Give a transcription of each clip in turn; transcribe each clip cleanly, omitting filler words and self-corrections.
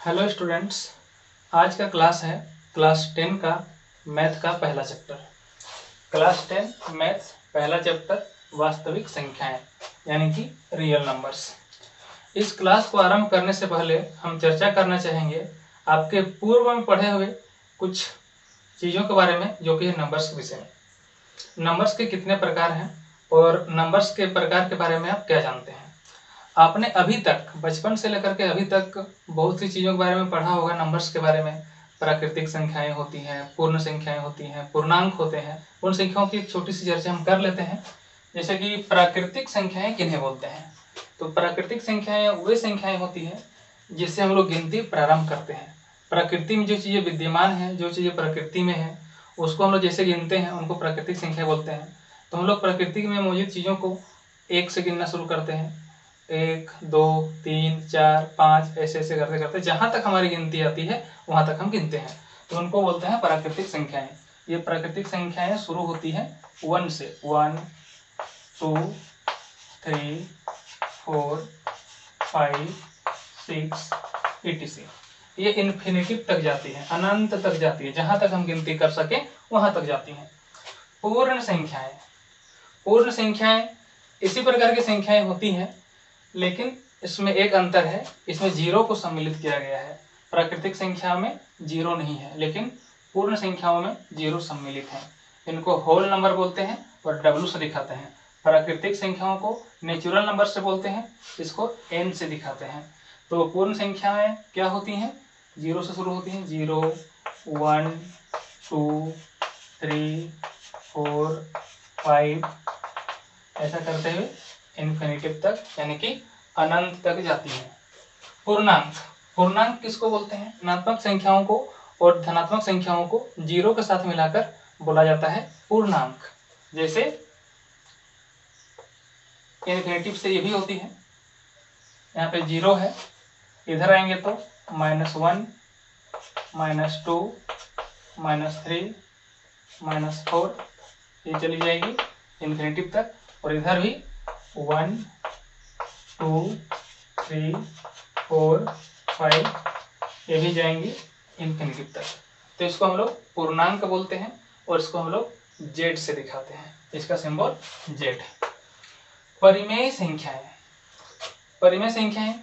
Hello students, आज का class है क्लास 10 का मैथ का पहला चैप्टर। क्लास 10 मैथ पहला चैप्टर वास्तविक संख्याएं यानी कि रियल नंबर्स। इस क्लास को आरंभ करने से पहले हम चर्चा करना चाहेंगे आपके पूर्व में पढ़े हुए कुछ चीज़ों के बारे में जो कि है नंबर्स के विषय में। नंबर्स के कितने प्रकार हैं और नंबर्स के प्रकार के बारे में आप क्या जानते हैं। आपने अभी तक बचपन से लेकर के अभी तक बहुत सी चीज़ों के बारे में पढ़ा होगा। नंबर्स के बारे में प्राकृतिक संख्याएं होती हैं, पूर्ण संख्याएं होती हैं, पूर्णांक होते हैं। उन संख्याओं की एक छोटी सी चर्चा हम कर लेते हैं। जैसे कि प्राकृतिक संख्याएं किन्हें बोलते हैं। तो प्राकृतिक संख्याएं वे संख्याएं होती हैं जिससे हम लोग गिनती प्रारंभ करते हैं। प्रकृति में जो चीज़ें विद्यमान हैं, जो चीज़ें प्रकृति में है, उसको हम लोग जैसे गिनते हैं उनको प्राकृतिक संख्या बोलते हैं। तो हम लोग प्रकृति में मौजूद चीज़ों को एक से गिनना शुरू करते हैं, 1 2 3 4 5 ऐसे ऐसे करते करते जहां तक हमारी गिनती आती है वहां तक हम गिनते हैं। तो उनको बोलते हैं प्राकृतिक संख्याएं। ये प्राकृतिक संख्याएं शुरू होती हैं 1 से, 1 2 3 4 5 6 etc। ये इन्फिनिटिव तक जाती है, अनंत तक जाती है, जहां तक हम गिनती कर सके वहां तक जाती हैं। पूर्ण संख्याएं, पूर्ण संख्याएं इसी प्रकार की संख्याएं होती हैं, लेकिन इसमें एक अंतर है, इसमें जीरो को सम्मिलित किया गया है। प्राकृतिक संख्या में जीरो नहीं है, लेकिन पूर्ण संख्याओं में जीरो सम्मिलित है। इनको होल नंबर बोलते हैं और डब्ल्यू से दिखाते हैं। प्राकृतिक संख्याओं को नेचुरल नंबर से बोलते हैं, इसको एन से दिखाते हैं। तो पूर्ण संख्याएं क्या होती हैं? जीरो से शुरू होती हैं, 0 1 2 3 4 5 ऐसा करते हुए इन्फिनिटिव तक यानी कि अनंत तक जाती है। पूर्णांक, पूर्णांक किसको बोलते हैं? ऋणात्मक संख्याओं को और धनात्मक संख्याओं को जीरो के साथ मिलाकर बोला जाता है पूर्णांक। जैसे इन्फिनिटिव से ये भी होती है, यहाँ पे जीरो है, इधर आएंगे तो -1 -2 -3 -4 ये चली जाएगी इन्फिनिटिव तक। और इधर भी 1 2 3 4 5 ये भी जाएंगी इन्फिनिटिव तक। तो इसको हम लोग पूर्णांक बोलते हैं और इसको हम लोग जेड से दिखाते हैं, इसका सिंबल जेड। परिमेय संख्याएं, परिमेय संख्याएं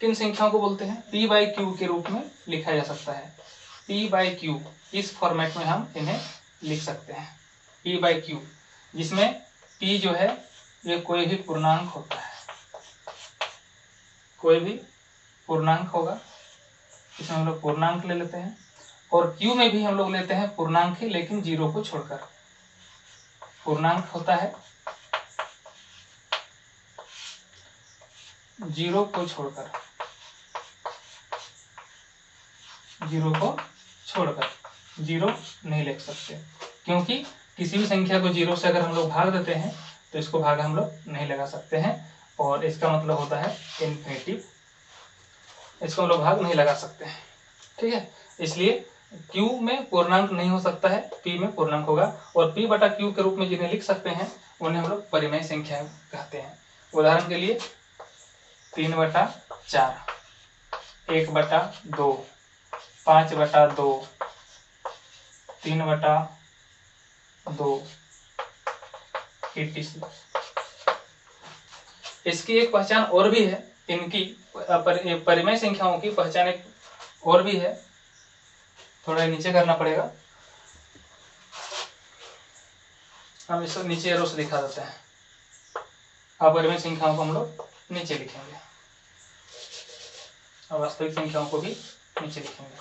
किन संख्याओं को बोलते हैं? p/q के रूप में लिखा जा सकता है। p/q इस फॉर्मेट में हम इन्हें लिख सकते हैं, p/q, जिसमें p जो है ये कोई भी पूर्णांक होता है, कोई भी पूर्णांक होगा, इसमें हम लोग पूर्णांक ले लेते हैं। और q में भी हम लोग लेते हैं पूर्णांक ही, लेकिन जीरो को छोड़कर। पूर्णांक होता है जीरो को छोड़कर, जीरो को छोड़कर, जीरो नहीं लिख सकते, क्योंकि किसी भी संख्या को जीरो से अगर हम लोग भाग देते हैं तो इसको भाग हम लोग नहीं लगा सकते हैं, और इसका मतलब होता है इन्फिनिटिव, इसको हम लोग भाग नहीं लगा सकते हैं। ठीक है, इसलिए q में पूर्णांक नहीं हो सकता है, p में पूर्णांक होगा। और p/q के रूप में जिन्हें लिख सकते हैं उन्हें हम लोग परिमेय संख्या कहते हैं। उदाहरण के लिए 3/4, 1/2, 5/2, 3/2 etc। इसकी एक पहचान और भी है, इनकी परिमेय संख्याओं की पहचान एक और भी है, थोड़ा नीचे करना पड़ेगा, हम इसको नीचे एरो से दिखा देते हैं। अब परिमेय संख्याओं को हम लोग नीचे लिखेंगे और वास्तविक संख्याओं को भी नीचे लिखेंगे।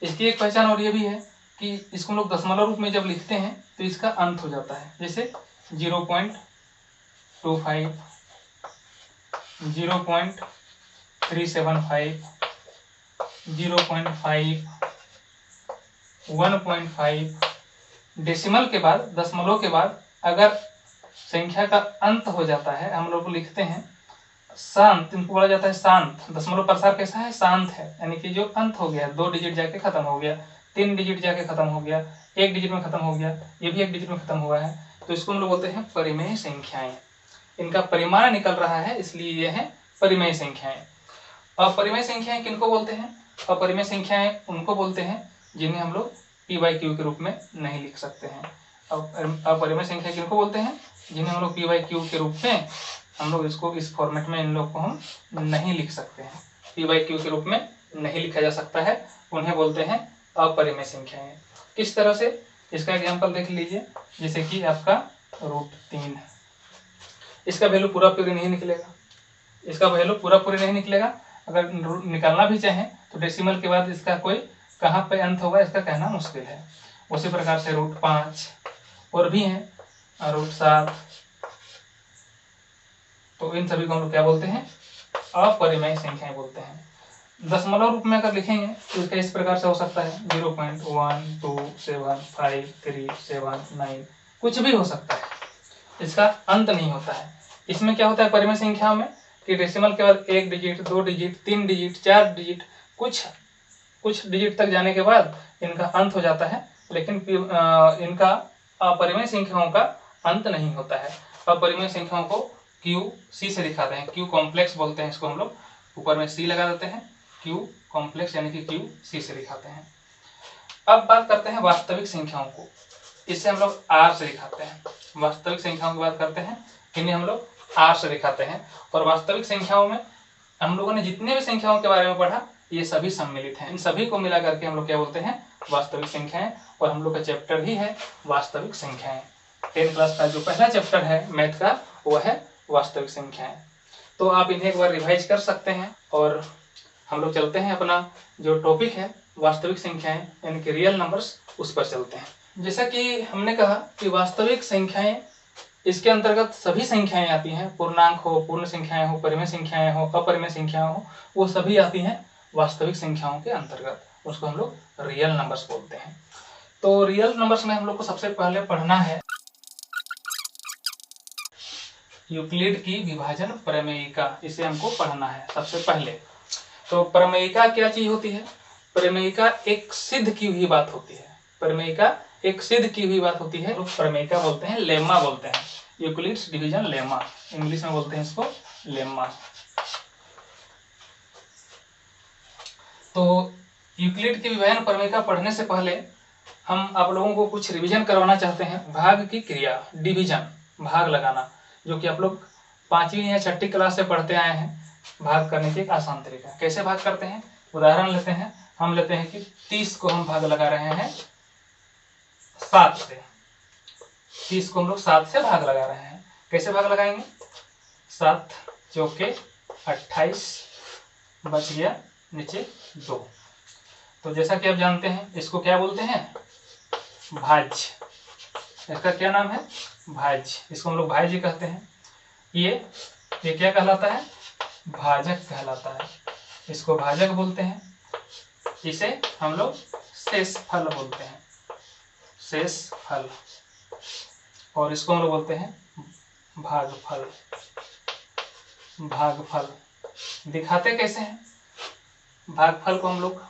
इसकी एक पहचान और ये भी है कि इसको हम लोग दशमलव रूप में जब लिखते हैं तो इसका अंत हो जाता है, जैसे 0.25, 0.375, 0.5, 1.5। डेसिमल के बाद, दशमलव के बाद अगर संख्या का अंत हो जाता है, हम लोग लिखते हैं शांत, इनको बोला जाता है शांत। दशमलव प्रसार कैसा है? शांत है, यानी कि जो अंत हो गया, 2 डिजिट जाके खत्म हो गया, 3 डिजिट जाके खत्म हो गया, 1 डिजिट में खत्म हो गया, ये भी 1 डिजिट में खत्म हुआ है, तो इसको हम लोग बोलते हैं परिमेय संख्याएं। इनका परिमाण निकल रहा है इसलिए ये है परिमेय संख्याएं। अपरिमेय संख्याएं किनको बोलते हैं? अपरिमेय संख्याएं उनको बोलते हैं जिन्हें हम लोग p बाई क्यू के रूप में नहीं लिख सकते हैं। अपरिमेय संख्या किनको बोलते हैं? जिन्हें हम लोग p बाई क्यू के रूप में हम लोग इसको इस फॉर्मेट में इन लोग को हम नहीं लिख सकते हैं, p बाई क्यू के रूप में नहीं लिखा जा सकता है, उन्हें बोलते हैं अपरिमेय संख्याएं। किस तरह से? इसका एग्जाम्पल देख लीजिए, जैसे कि आपका √3, इसका वैल्यू पूरा पूरी नहीं निकलेगा, इसका वैल्यू पूरा पूरी नहीं निकलेगा। अगर निकालना भी चाहें तो डेसिमल के बाद इसका कोई कहाँ पे अंत होगा इसका कहना मुश्किल है। उसी प्रकार से √5 और भी हैं, √7, तो इन सभी को हम लोग क्या बोलते हैं? अपरिमेय संख्याएं बोलते हैं। दशमलव रूप में अगर लिखेंगे तो इसका इस प्रकार से हो सकता है 0.127539, कुछ भी हो सकता है, इसका अंत नहीं होता है। इसमें क्या होता है परिमेय संख्याओं में कि डेसिमल के बाद 1 डिजिट, 2 डिजिट, 3 डिजिट, 4 डिजिट, कुछ डिजिट तक जाने के बाद इनका अंत हो जाता है, लेकिन इनका अपरिमेय संख्याओं का अंत नहीं होता है। अपरिमेय संख्याओं को QC से दिखाते हैं, Q कॉम्प्लेक्स बोलते हैं इसको हम लोग, ऊपर में C लगा देते हैं, Q कॉम्प्लेक्स यानी कि QC से दिखाते हैं। अब बात करते हैं वास्तविक संख्याओं को, इसे हम लोग R से दिखाते हैं। वास्तविक संख्याओं की बात करते हैं, इन्हें हम लोग R से दिखाते हैं। और वास्तविक संख्याओं में हम लोगों ने जितने भी संख्याओं के बारे में पढ़ा ये सभी सम्मिलित हैं, इन सभी को मिला करके हम लोग क्या बोलते हैं? वास्तविक संख्याएं। और हम लोग का चैप्टर ही है वास्तविक संख्याएं। 10th क्लास का जो पहला चैप्टर है मैथ का वो है वास्तविक संख्याएं। तो आप इन्हें एक बार रिवाइज कर सकते हैं और हम लोग चलते हैं अपना जो टॉपिक है वास्तविक संख्याएं यानी कि रियल नंबर्स, उस पर चलते हैं। जैसा कि हमने कहा कि वास्तविक संख्याएं, इसके अंतर्गत सभी संख्याएं आती हैं, पूर्णांक हो, पूर्ण संख्याएं हो, परिमेय संख्याएं हो, अपरिमेय संख्याएं हो, वो सभी आती हैं वास्तविक संख्याओं के अंतर्गत, उसको हम लोग रियल नंबर्स बोलते हैं। तो रियल नंबर्स में हम लोग को सबसे पहले पढ़ना है यूक्लिड की विभाजन प्रमेयिका, इसे हमको पढ़ना है सबसे पहले। तो प्रमेयिका क्या चीज होती है? प्रमेयिका एक सिद्ध की हुई बात होती है, प्रमेयिका एक सिद्ध की हुई बात होती है, तो प्रमेयिका बोलते हैं, लेम्मा बोलते हैं, यूक्लिड्स डिवीजन लेम्मा, इंग्लिश में बोलते हैं इसको लेम्मा। तो यूक्लिड की विभाजन प्रमेयिका पढ़ने से पहले हम आप लोगों को कुछ रिवीजन करवाना चाहते हैं। भाग की क्रिया, डिवीजन, भाग लगाना, जो कि आप लोग 5वीं या 6ठी क्लास से पढ़ते आए हैं। भाग करने की एक आसान तरीका, कैसे भाग करते हैं? उदाहरण लेते हैं, हम लेते हैं कि 30 को हम भाग लगा रहे हैं 7 से, 30 को हम लोग 7 से भाग लगा रहे हैं। कैसे भाग लगाएंगे? 7 चौके 28, बच गया नीचे 2। तो जैसा कि आप जानते हैं इसको क्या बोलते हैं? भाज्य। इसका क्या नाम है? भाज्य। इसको हम लोग भाज्य कहते हैं। ये क्या कहलाता है? भाजक कहलाता है, इसको भाजक बोलते हैं। इसे हम लोग शेषफल बोलते हैं, शेषफल। और इसको हम लोग बोलते हैं भागफल। भागफल दिखाते कैसे हैं? भागफल को हम लोग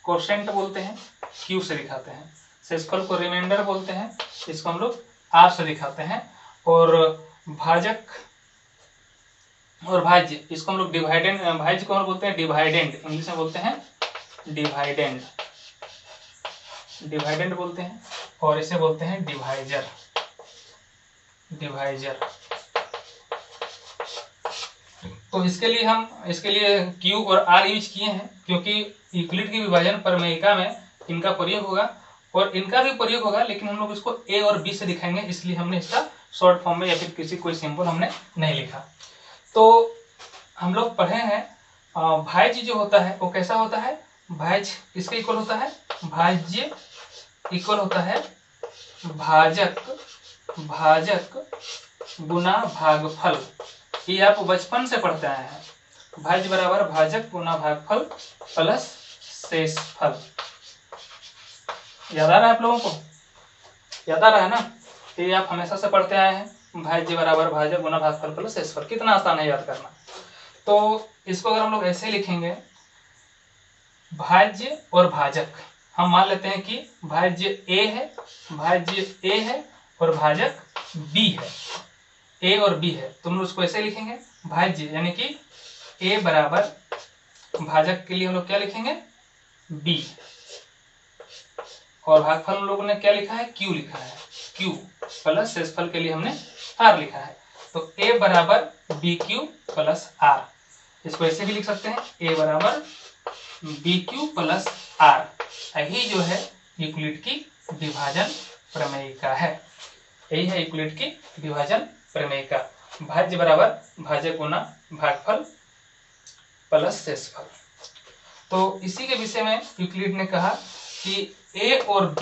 कोशेंट बोलते हैं, Q से दिखाते हैं। शेषफल को रिमाइंडर बोलते हैं, इसको हम लोग R से दिखाते हैं। और भाजक और भाज्य, इसको हम लोग डिवाइडेंड, भाज्य को हम बोलते हैं डिवाइडेंड, इंग्लिश में बोलते हैं डिवाइडेंड, डिवाइडेंड बोलते हैं। और इसे बोलते हैं डिवाइजर, डिवाइजर। तो इसके लिए Q और R यूज किए हैं, क्योंकि यूक्लिड की विभाजन प्रमेयिका में इनका प्रयोग होगा और इनका भी प्रयोग होगा, लेकिन हम लोग इसको A और B से दिखाएंगे, इसलिए हमने इसका शॉर्ट फॉर्म में या फिर किसी कोई सिंबल हमने नहीं लिखा। तो हम लोग पढ़े हैं भाज्य जो होता है वो कैसा होता है? भाज्य किसके इक्वल होता है? भाज्य इक्वल होता है भाजक, भाजक गुना भागफल। ये आप बचपन से पढ़ते आए हैं, भाज्य बराबर भाजक गुना भागफल प्लस शेषफल। याद आ रहा है आप लोगों को? याद आ रहा है ना? ये आप हमेशा से पढ़ते आए हैं, भाज्य बराबर भाजक गुना भागफल प्लस शेषफल। कितना आसान है याद करना। तो इसको अगर हम लोग ऐसे लिखेंगे, भाज्य और भाजक, हम मान लेते हैं कि भाज्य A है, भाज्य A है और भाजक B है, A और B है, तो हम लोग उसको ऐसे लिखेंगे भाज्य यानी कि A बराबर भाजक के लिए हम लोग क्या लिखेंगे, b, और भागफल हम लोगों ने क्या लिखा है, q लिखा है, q प्लस शेषफल के लिए हमने r लिखा है। तो a बराबर बी क्यू प्लस r, इसको ऐसे भी लिख सकते हैं, a बराबर बी क्यू प्लस r। यही जो है यूक्लिड की विभाजन प्रमेयिका है, यही है यूक्लिड की विभाजन प्रमेयिका। भाज्य बराबर भाजक गुना भागफल प्लस शेषफल। तो इसी के विषय में यूक्लिड ने कहा कि a और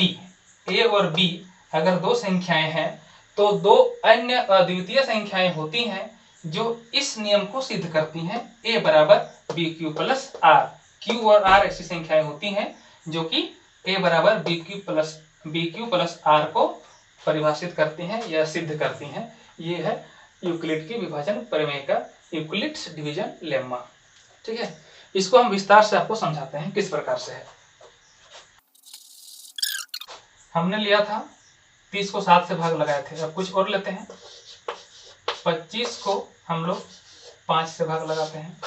b अगर दो संख्याएं हैं तो दो अन्य अद्वितीय संख्याएं होती हैं जो इस नियम को सिद्ध करती हैं, a बराबर B Q plus R. q और r ऐसी संख्याएं होती हैं जो कि a बराबर बी क्यू प्लस आर को परिभाषित करती हैं या सिद्ध करती हैं। ये है यूक्लिड की विभाजन प्रमेय का यूक्लिड्स डिवीजन लेम्मा। ठीक है, इसको हम विस्तार से आपको समझाते हैं किस प्रकार से है। हमने लिया था 30 को 7 से भाग लगाए थे, अब कुछ और लेते हैं। 25 को हम लोग 5 से भाग लगाते हैं,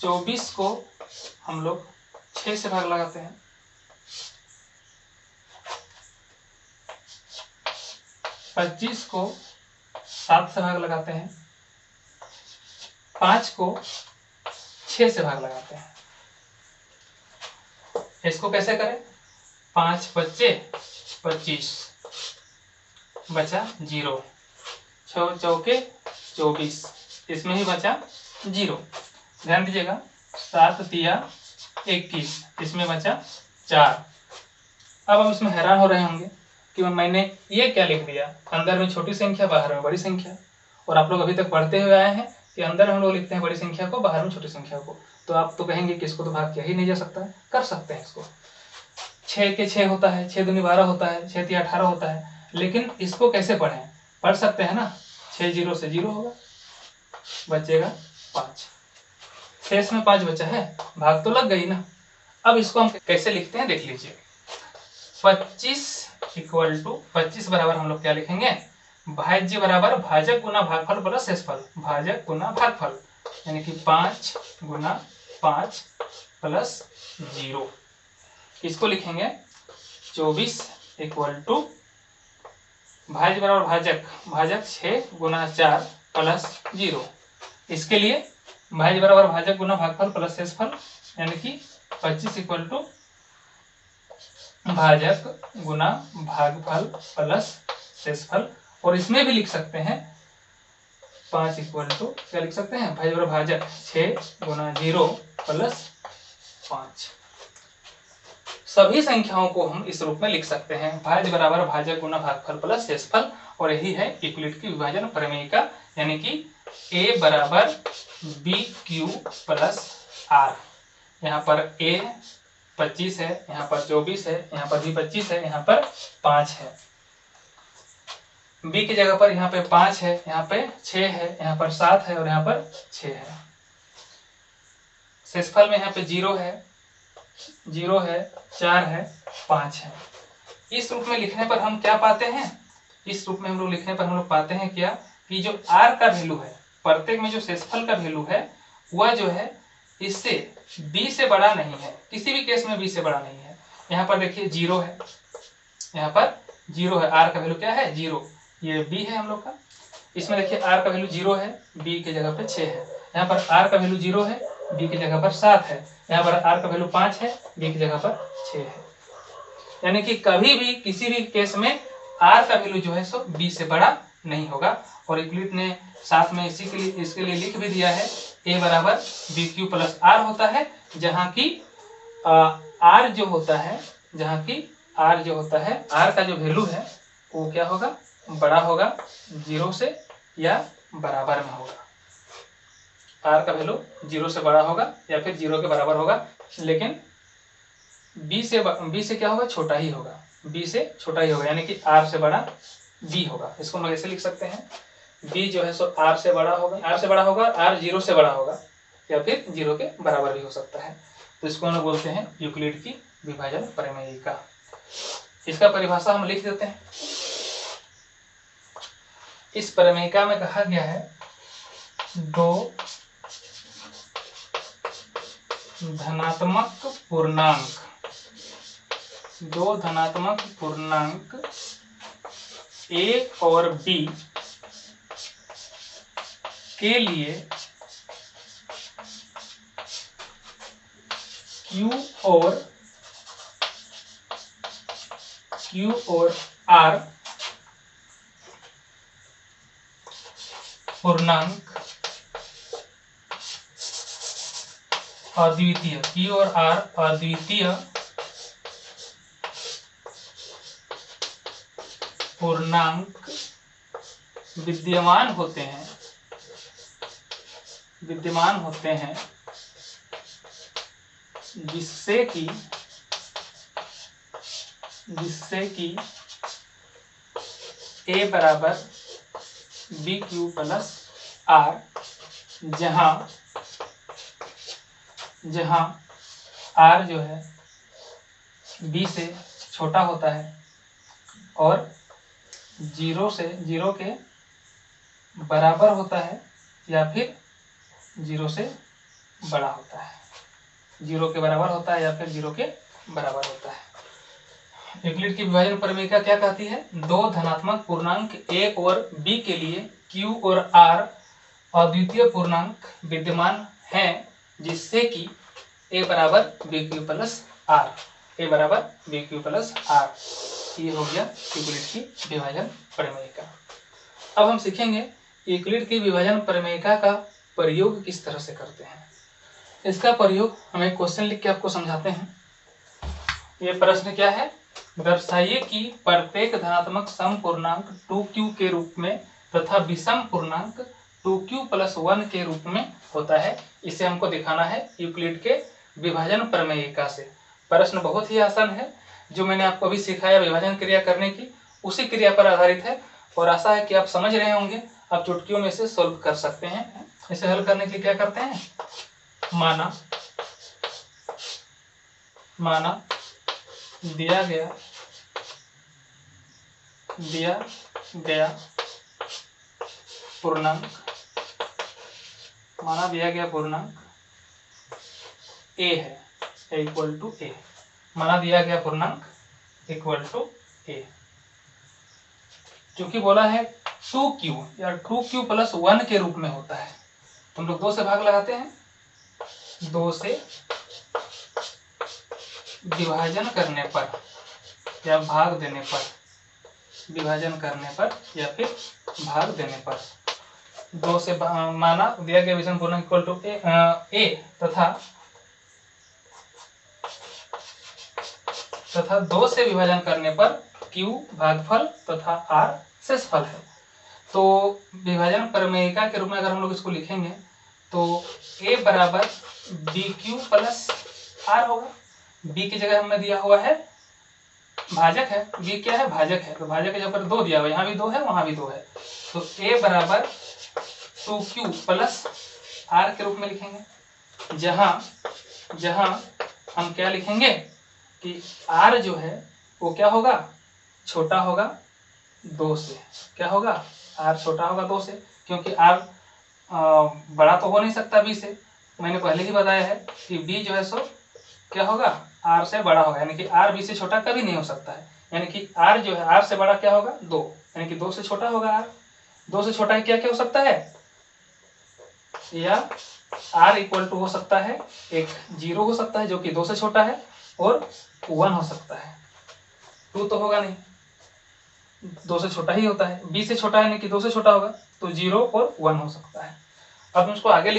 24 को हम लोग 6 से भाग लगाते हैं, 25 को 7 से भाग लगाते हैं, 5 को 6 से भाग लगाते हैं। इसको कैसे करें, 5 बच्चे 25 बचा 0, 6 चौके 24, इसमें ही बचा 0। ध्यान दीजिएगा, 7 तिया 21, इसमें बचा 4। अब हम इसमें हैरान हो रहे होंगे कि मैंने ये क्या लिख दिया, अंदर में छोटी संख्या बाहर में बड़ी संख्या। और आप लोग अभी तक पढ़ते हुए आए हैं कि अंदर हम लोग लिखते हैं बड़ी संख्या को, बाहर में छोटी संख्या को। तो आप तो कहेंगे कि इसको तो भाग किया ही नहीं जा सकता है, कर सकते हैं इसको। 6 के 6 होता है, 6 दूनी 12 होता है, 6 तिया 18 होता है, लेकिन इसको कैसे पढ़ें, पढ़ सकते हैं ना, 6 0 से 0 होगा, बचेगा 5, शेष में 5 बचा है, भाग तो लग गई ना। अब इसको हम कैसे लिखते हैं देख लीजिए। 25 इक्वल टू 25 बराबर हम लोग क्या लिखेंगे, भाज्य बराबर भाजक गुना भागफल प्लस शेषफल, भाजक गुना भागफल, यानी कि 5 गुना 5 प्लस 0। इसको लिखेंगे 24 इक्वल टू भाज्य बराबर भाजक 6 गुना 4 प्लस 0। इसके लिए भाज्य बराबर भाजक गुना भागफल प्लस शेषफल, यानी कि 25 इक्वल टू भाजक गुना भागफल प्लस शेषफल। और इसमें भी लिख सकते हैं 5 इक्वल टू क्या लिख सकते हैं, भाज्य बराबर भाजक 6 गुना 0 प्लस 5। सभी संख्याओं को हम इस रूप में लिख सकते हैं, भाज्य बराबर भाजक गुना भागफल प्लस शेषफल। और यही है यूक्लिड की विभाजन प्रमेयिका, यानी कि a बराबर बी क्यू प्लस आर। यहाँ पर a 25 है, यहाँ पर 24 है, यहाँ पर भी 25 है, यहाँ पर 5 है। b की जगह पर यहाँ पे 5 है, यहाँ पे 6 है, यहाँ पर 7 है और यहाँ पर 6 है। शेषफल में यहाँ पे 0 है, 4 है, 5 है। इस रूप में लिखने पर हम क्या पाते हैं, इस रूप में हम लोग लिखने पर हम लोग पाते हैं क्या, कि जो r का वैल्यू है, प्रत्येक में जो शेषफल का वैल्यू है वह जो है इससे b से बड़ा नहीं है, किसी भी केस में b से बड़ा नहीं है। यहाँ पर देखिए 0 है, यहाँ पर 0 है, r का वैल्यू क्या है 0, ये b है हम लोग का। इसमें देखिए r का वैल्यू 0 है, b की जगह पे 6 है। यहाँ पर r का वैल्यू 0 है, b की जगह पर 7 है। यहाँ पर r का वैल्यू 5 है, b की जगह पर 6 है। यानी कि कभी भी किसी भी केस में r का वैल्यू जो है सो b से बड़ा नहीं होगा। और यूक्लिड ने साथ में इसके लिए लिख भी दिया है, a बराबर बी क्यू प्लस आर होता है, जहाँ की r जो होता है, r का जो वैल्यू है वो क्या होगा, बड़ा होगा 0 से या बराबर में होगा। r का वैल्यू 0 से बड़ा होगा या फिर 0 के बराबर होगा, लेकिन b से क्या होगा, छोटा ही होगा, b से छोटा ही होगा, यानी कि r से बड़ा b होगा। इसको हम ऐसे लिख सकते हैं, b जो है सो r से बड़ा होगा, r 0 से बड़ा होगा या फिर 0 के बराबर भी हो सकता है। तो इसको हम बोलते हैं यूक्लिड की विभाजन प्रमेयिका। इसका परिभाषा हम लिख देते हैं। इस प्रमेयिका में कहा गया है दो धनात्मक पूर्णांक ए और बी के लिए Q और R पूर्णांक अद्वितीय, Q और R अद्वितीय पूर्णांक विद्यमान होते हैं जिससे कि A बराबर BQ प्लस R, जहां R जो है B से छोटा होता है और 0 के बराबर होता है या फिर 0 से बड़ा होता है। 0 के बराबर होता है या फिर 0 के बराबर होता है। यूक्लिड की विभाजन प्रमेयिका क्या कहती है? दो धनात्मक पूर्णांक a और b के लिए q और r अद्वितीय पूर्णांक विद्यमान हैं जिससे कि a बराबर bq प्लस r, a बराबर bq प्लस r। ये हो गया यूक्लिड की विभाजन प्रमेयिका। अब हम सीखेंगे यूक्लिड की विभाजन प्रमेयिका का प्रयोग किस तरह से करते हैं। इसका प्रयोग हम एक क्वेश्चन लिख के आपको समझाते हैं। ये प्रश्न क्या है? दर्शाइए कि प्रत्येक धनात्मक समपूर्णांक 2q के रूप में तथा विषम पूर्णांक 2q प्लस 1 के रूप में होता है। इसे हमको दिखाना है यूक्लिड के विभाजन प्रमेयिका से। प्रश्न बहुत ही आसान है, जो मैंने आपको अभी सिखाया विभाजन क्रिया करने की, उसी क्रिया पर आधारित है और आशा है कि आप समझ रहे होंगे। आप चुटकियों में से सॉल्व कर सकते हैं। इसे हल करने के लिए क्या करते हैं? माना दिया गया पूर्णांक a है इक्वल टू a। माना दिया गया पूर्णांक इक्वल टू a। क्योंकि बोला है 2q या 2q प्लस 1 के रूप में होता है, हम लोग 2 से भाग लगाते हैं। 2 से विभाजन करने पर या भाग देने पर, विभाजन करने पर या फिर भाग देने पर 2 से माना दिया गया विषम पूर्णांक इक्वल टू a तथा 2 से विभाजन करने पर q भागफल तथा r शेषफल है। तो विभाजन प्रमेयिका के रूप में अगर हम लोग इसको लिखेंगे तो a बराबर bq प्लस r होगा। b की जगह हमें दिया हुआ है भाजक है, b क्या है? भाजक है। तो भाजक के जगह पर 2 दिया हुआ, यहाँ भी 2 है, वहां भी 2 है। तो a बराबर 2q प्लस r के रूप में लिखेंगे, जहां हम क्या लिखेंगे कि r जो है वो क्या होगा? छोटा होगा 2 से। क्या होगा? r छोटा होगा 2 से, क्योंकि r बड़ा तो हो नहीं सकता b से। मैंने पहले ही बताया है कि b जो है सो क्या होगा? r से बड़ा होगा, यानी कि r b से छोटा कभी नहीं हो सकता है। यानी कि r जो है r से बड़ा क्या होगा? 2, यानी कि 2 से छोटा होगा r। 2 से छोटा क्या क्या हो सकता है? या r इक्वल टू हो सकता है एक 0 हो सकता है जो कि 2 से छोटा है, और 1 हो सकता है। 2 तो होगा नहीं, 2 से छोटा ही होता है। b से छोटा है, यानी कि 2 से छोटा होगा, तो 0 और 1 हो सकता है। अब हम इसको आगे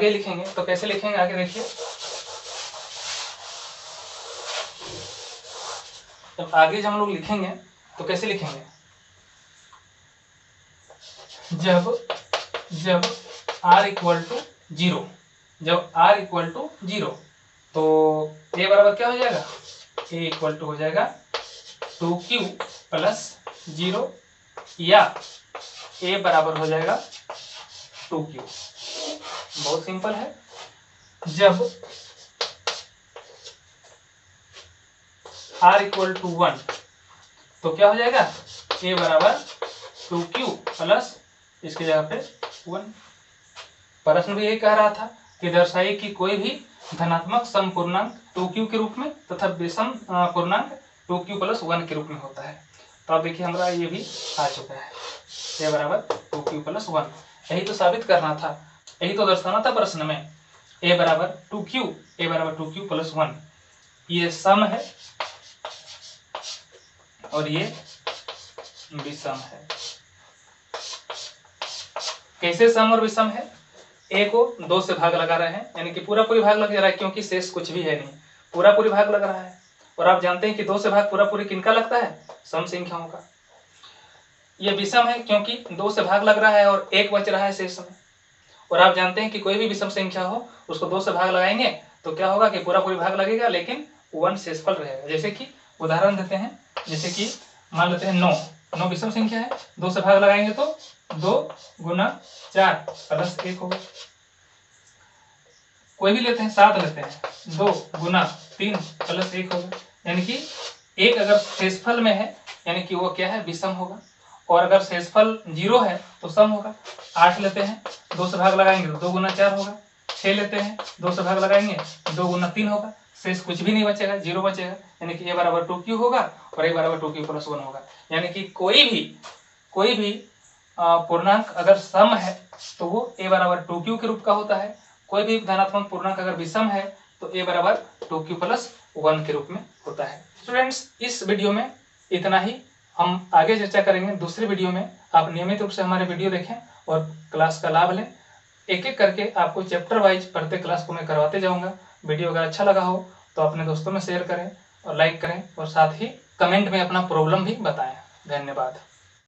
लिखेंगे। तो कैसे लिखेंगे आगे देखिए। तो आगे जब हम लोग लिखेंगे तो कैसे लिखेंगे? जब r इक्वल टू 0, तो a बराबर क्या हो जाएगा? a इक्वल टू हो जाएगा 2q प्लस 0, या a बराबर हो जाएगा 2q। बहुत सिंपल है। जब r इक्वल टू 1, तो क्या हो जाएगा? a बराबर 2q प्लस इसकी जगह पे 1। प्रश्न भी यही कह रहा था कि दर्शाइए कि कोई भी धनात्मक सम पूर्णांक 2q के रूप में तथा विषम पूर्णांक 2q + 1 के रूप में होता है। तो अब देखिए हमारा ये भी आ चुका है, ये बराबर 2q + 1। यही तो साबित करना था, यही तो दर्शाना था प्रश्न में। a बराबर 2q + 1 ये सम है और ये विषम है। कैसे सम और विषम है? a को 2 से भाग लगा रहे हैं, यानी कि पूरा पूरी भाग लग रहा है, क्योंकि शेष कुछ भी है नहीं, पूरा पूरी भाग लग रहा है। और आप जानते हैं कि 2 से भाग पूरा पूरी किनका लगता है? सम संख्याओं का। ये विषम है क्योंकि 2 से भाग लग रहा है और 1 बच रहा है शेष में। और आप जानते हैं कि कोई भी विषम संख्या हो उसको 2 से भाग लगाएंगे तो क्या होगा कि पूरा पूरी भाग लगेगा, लेकिन 1 शेषफल रहेगा। जैसे कि उदाहरण देते हैं, जैसे कि मान लेते हैं 9 विषम संख्या है, 2 से भाग लगाएंगे तो 2 × 4 + 1 होगा। कोई भी लेते हैं, 7 लेते हैं, 2 × 3 + 1 होगा। यानी कि 1 अगर शेषफल में है यानी कि वो क्या है? विषम होगा। और अगर शेषफल 0 है तो सम होगा। 8 लेते हैं, 2 से भाग लगाएंगे तो 2 × 4 होगा। 6 लेते हैं, 2 से भाग लगाएंगे 2 × 3 होगा। शेष कुछ भी नहीं बचेगा, 0 बचेगा। यानी कि a बराबर 2q होगा और a बराबर 2q + 1 होगा। यानी कि कोई भी पूर्णांक अगर सम है तो वो a बराबर 2q के रूप का होता है। कोई भी धनात्मक पूर्णांक अगर विषम है तो a बराबर 2q + 1 के रूप में होता है। स्टूडेंट्स, इस वीडियो में इतना ही। हम आगे चर्चा करेंगे दूसरे वीडियो में। आप नियमित रूप से हमारे वीडियो देखें और क्लास का लाभ लें। एक एक करके आपको चैप्टर वाइज पढ़ते क्लास को मैं करवाते जाऊंगा। वीडियो अगर अच्छा लगा हो तो अपने दोस्तों में शेयर करें और लाइक करें, और साथ ही कमेंट में अपना प्रॉब्लम भी बताएं। धन्यवाद।